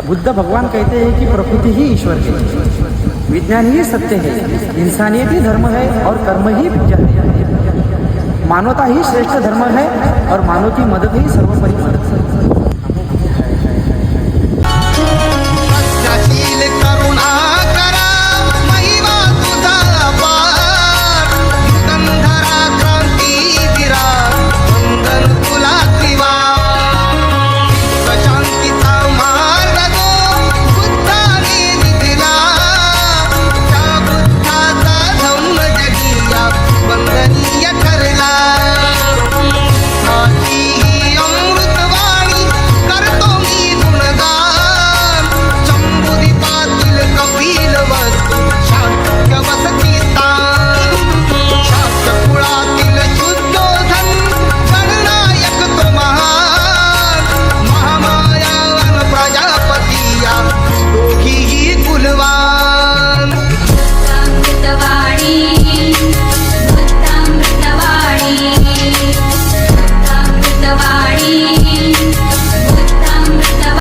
बुद्ध भगवान कहते हैं कि प्रकृति ही ईश्वर है, विज्ञान ही सत्य है, इंसानियत ही धर्म है और कर्म ही विज्ञान है, मानवता ही श्रेष्ठ धर्म है और मानव की मदद ही सर्वोपरि मदद है।